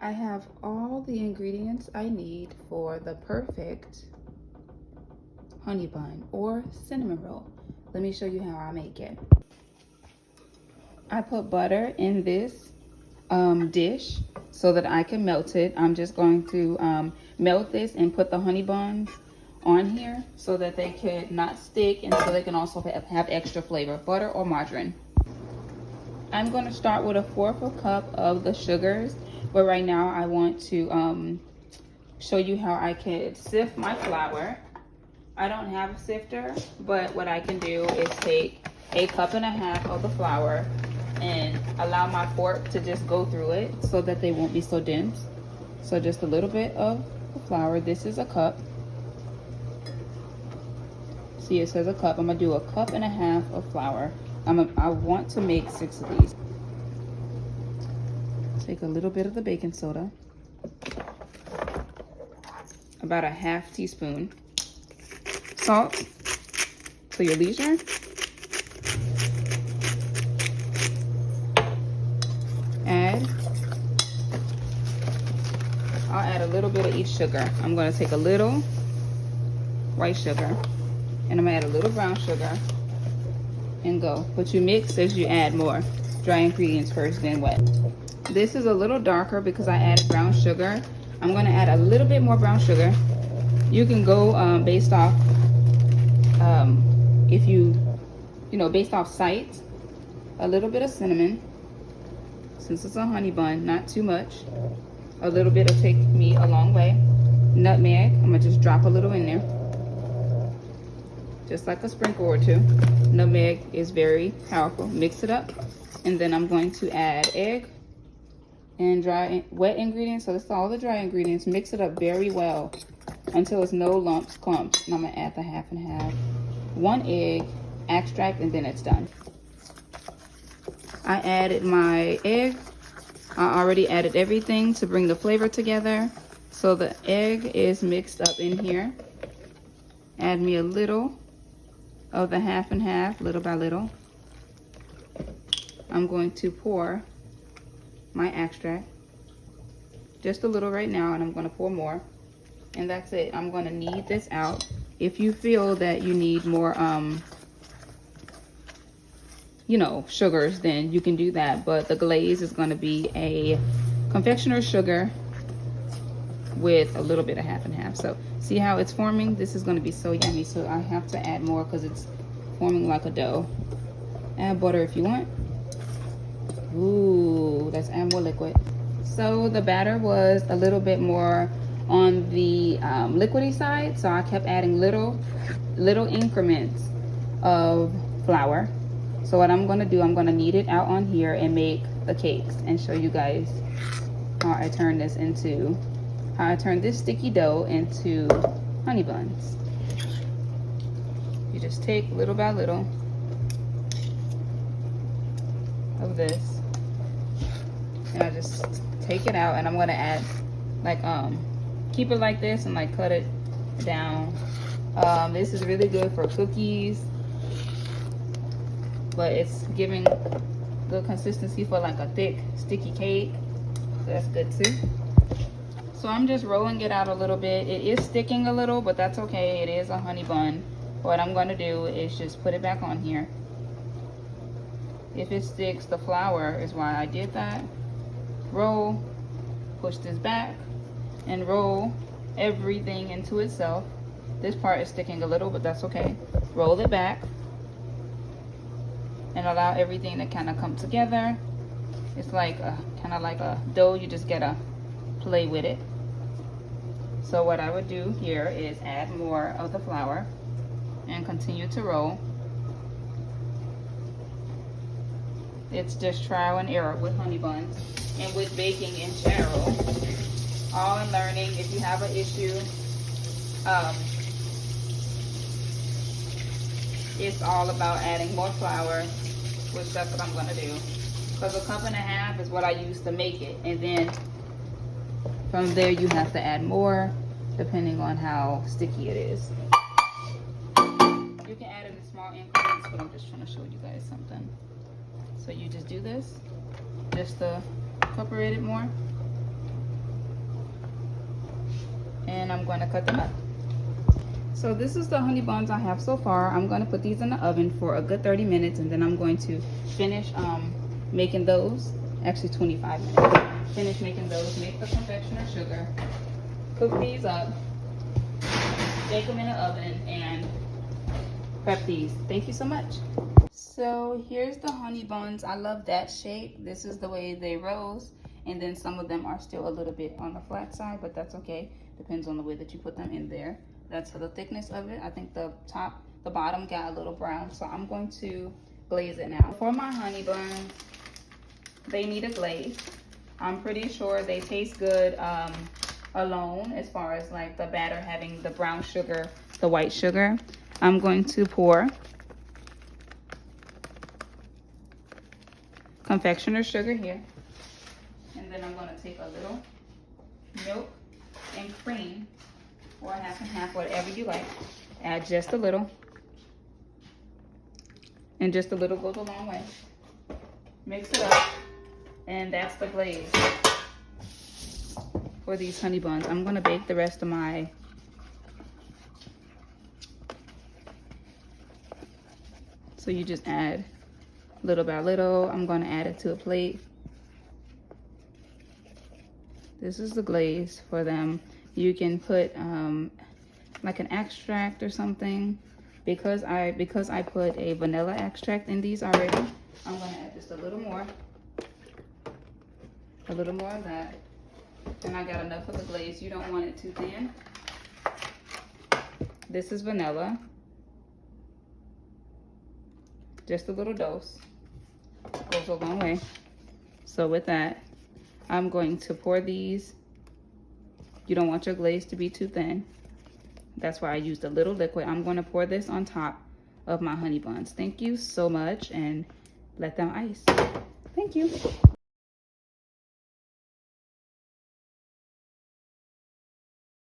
I have all the ingredients I need for the perfect honey bun or cinnamon roll. Let me show you how I make it. I put butter in this dish so that I can melt it. I'm just going to melt this and put the honey buns on here so that they could not stick and so they can also have extra flavor, butter or margarine. I'm going to start with 1/4 cup of the sugars, but right now I want to show you how I can sift my flour. I don't have a sifter, but what I can do is take 1.5 cups of the flour and allow my fork to just go through it so that they won't be so dense. So just a little bit of the flour. This is a cup. See, it says a cup. I'm gonna do 1.5 cups of flour. I want to make 6 of these. Take a little bit of the baking soda, about 1/2 teaspoon. Salt to your leisure. I'll add a little bit of each sugar. I'm going to take a little white sugar and I'm going to add a little brown sugar and go. But you mix as you add more dry ingredients first, then wet. This is a little darker because I added brown sugar. I'm going to add a little bit more brown sugar. You can go based off if you based off sight. A little bit of cinnamon, since it's a honey bun, not too much. A little bit will take me a long way. Nutmeg, I'm gonna just drop a little in there, just like a sprinkle or two. Nutmeg is very powerful. Mix it up, and then I'm going to add egg and wet ingredients. So this is all the dry ingredients. Mix it up very well until it's no lumps, clumps. And I'm gonna add the 1/2 and 1/2, 1 egg extract, and then it's done. I added my egg. I already added everything to bring the flavor together. So the egg is mixed up in here. Add me a little of the 1/2 and 1/2, little by little. I'm going to pour my extract, just a little right now, and I'm going to pour more. And that's it. I'm going to knead this out. If you feel that you need more sugars, then you can do that, but the glaze is going to be a confectioner's sugar with a little bit of 1/2 and 1/2. So see how it's forming? This is going to be so yummy, so I have to add more because it's forming like a dough. Add butter if you want. Ooh, let's add more liquid. So the batter was a little bit more on the liquidy side, so I kept adding little increments of flour. So what I'm going to do, I'm going to knead it out on here and make the cakes and show you guys how I turn this sticky dough into honey buns. You just take little by little of this, and I just take it out, and I'm going to add keep it like this and cut it down. This is really good for cookies, but it's giving good consistency for a thick sticky cake, so that's good too. So I'm just rolling it out a little bit. It is sticking a little, but that's okay. It is a honey bun. What I'm going to do is just put it back on here. If it sticks, the flour is why I did that. Roll, push this back, and roll everything into itself. This part is sticking a little, but that's okay. Roll it back and allow everything to kind of come together. It's kind of like a dough. You just gotta play with it. So what I would do here is add more of the flour and continue to roll. It's just trial and error with honey buns and with baking in general. All in learning. If you have an issue, it's all about adding more flour, which that's what I'm going to do. Because 1.5 cups is what I use to make it. And then from there you have to add more depending on how sticky it is. You can add it in small increments, but I'm just trying to show you guys something. So you just do this just to incorporate it more. then I'm going to cut them up. So this is the honey buns I have so far. I'm going to put these in the oven for a good 30 minutes, and then I'm going to finish making those. Actually 25 minutes. Finish making those, make the confectioner sugar, cook these up, bake them in the oven, and prep these. Thank you so much. So here's the honey buns. I love that shape. This is the way they rose, and then some of them are still a little bit on the flat side, but that's okay. Depends on the way that you put them in there. That's for the thickness of it. I think the bottom got a little brown, so I'm going to glaze it now. For my honey buns, they need a glaze. I'm pretty sure they taste good alone, as far as like the batter having the brown sugar, the white sugar. I'm going to pour confectioner sugar here, and then I'm going to take a little milk and cream, or half and half, whatever you like. Add just a little, and just a little goes a long way. Mix it up, and that's the glaze for these honey buns. I'm going to bake the rest of my so you just add little by little. I'm going to add it to a plate. This is the glaze for them. You can put like an extract or something. Because I put a vanilla extract in these already, I'm going to add just a little more of that. And I got enough of the glaze. You don't want it too thin. This is vanilla. Just a little dose. Goes a long way. So with that, I'm going to pour these. You don't want your glaze to be too thin. That's why I used a little liquid. I'm going to pour this on top of my honey buns. Thank you so much, and let them ice. Thank you.